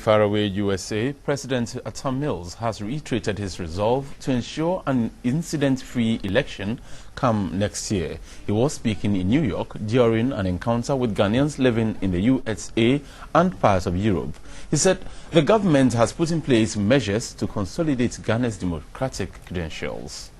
faraway USA, President Atam Mills has reiterated his resolve to ensure an incident-free election come next year. He was speaking in New York during an encounter with Ghanaians living in the USA and parts of Europe. He said the government has put in place measures to consolidate Ghana's democratic credentials.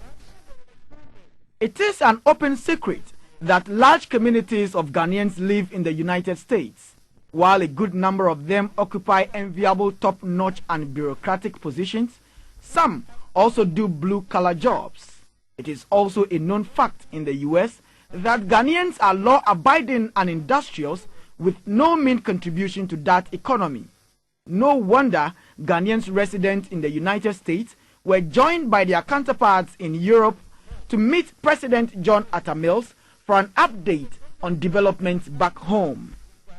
It is an open secret that large communities of Ghanaians live in the United States. While a good number of them occupy enviable top-notch and bureaucratic positions, some also do blue-collar jobs. It is also a known fact in the U.S. that Ghanaians are law-abiding and industrious with no mean contribution to that economy. No wonder Ghanaians resident in the United States were joined by their counterparts in Europe to meet President John Atta Mills for an update on developments back home.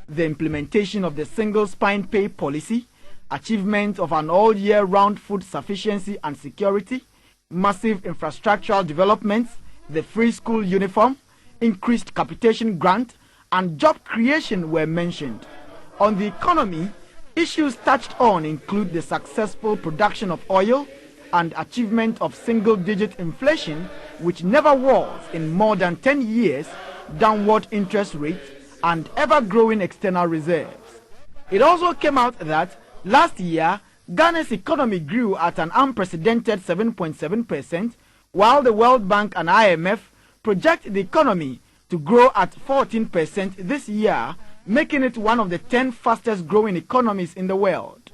The implementation of the single spine pay policy, achievement of an all-year-round food sufficiency and security, massive infrastructural developments, the free school uniform, increased capitation grant, and job creation were mentioned. On the economy, issues touched on include the successful production of oil and achievement of single-digit inflation, which never was in more than 10 years, downward interest rates, and ever-growing external reserves. It also came out that last year, Ghana's economy grew at an unprecedented 7.7%, while the World Bank and IMF project the economy to grow at 14% this year, making it one of the 10 fastest-growing economies in the world.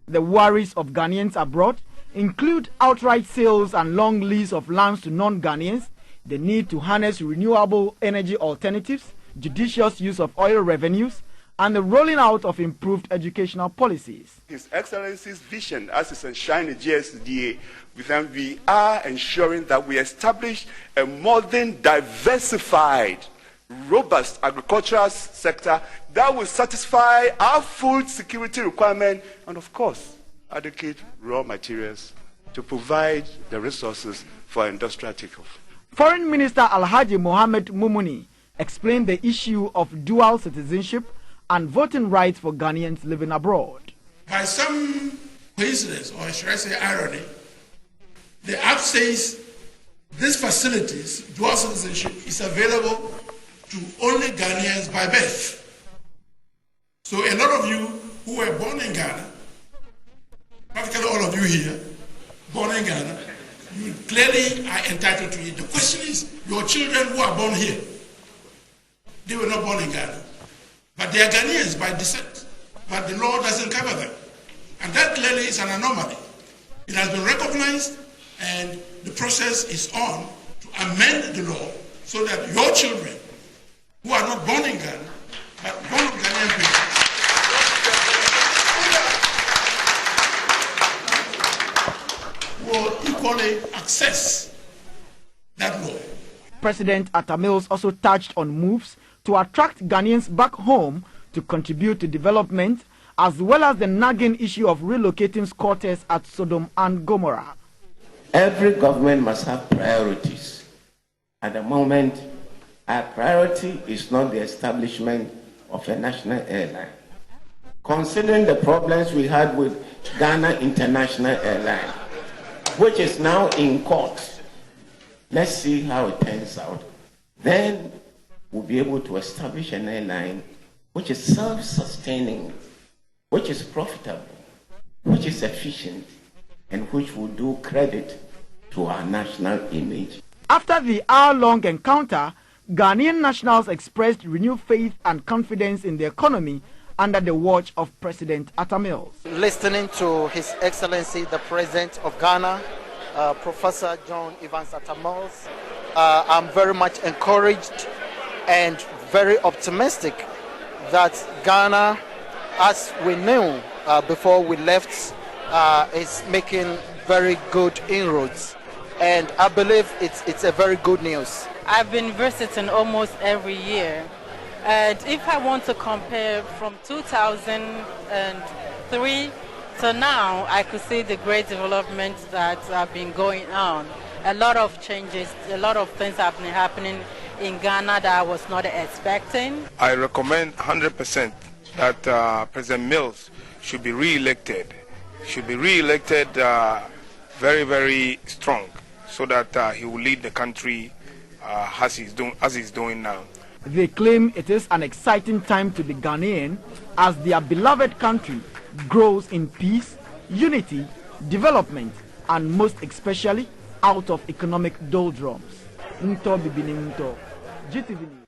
The worries of Ghanaians abroad include outright sales and long lease of lands to non-Ghanaians, the need to harness renewable energy alternatives, judicious use of oil revenues, and the rolling out of improved educational policies. His Excellency's vision, as is enshrined in GSDA, we are ensuring that we establish a modern, diversified, robust agricultural sector that will satisfy our food security requirement and, of course, adequate raw materials to provide the resources for industrial takeoff. Foreign Minister Alhaji Mohamed Mumuni explained the issue of dual citizenship and voting rights for Ghanaians living abroad. By some coincidence, or should I say irony, the Act says these facilities, dual citizenship, is available to only Ghanaians by birth. So a lot of you who were born in Ghana, practically all of you here, born in Ghana, you clearly are entitled to it. The question is, your children who are born here, they were not born in Ghana, but they are Ghanaians by descent, but the law doesn't cover them. And that clearly is an anomaly. It has been recognized, and the process is on to amend the law so that your children who are not born in Ghana, but born of Ghanaian people, will equally access that law. President Atta Mills also touched on moves to attract Ghanaians back home to contribute to development, as well as the nagging issue of relocating squatters at Sodom and Gomorrah. Every government must have priorities. At the moment, our priority is not the establishment of a national airline. Considering the problems we had with Ghana International Airline, which is now in court, let's see how it turns out. Then we'll be able to establish an airline which is self-sustaining, which is profitable, which is efficient, and which will do credit to our national image. After the hour-long encounter, Ghanaian nationals expressed renewed faith and confidence in the economy under the watch of President Atta Mills. Listening to His Excellency, the President of Ghana, Professor John Evans Atta Mills, I'm very much encouraged and very optimistic that Ghana, as we knew before we left, is making very good inroads. And I believe it's a very good news. I've been visiting almost every year. And if I want to compare from 2003 to now, I could see the great developments that have been going on. A lot of changes, a lot of things have been happening in Ghana that I was not expecting. I recommend 100% that President Mills should be re-elected. Very, very strong, so that he will lead the country as he's doing now. They claim it is an exciting time to be Ghanaian as their beloved country grows in peace, unity, development, and most especially out of economic doldrums. GTV.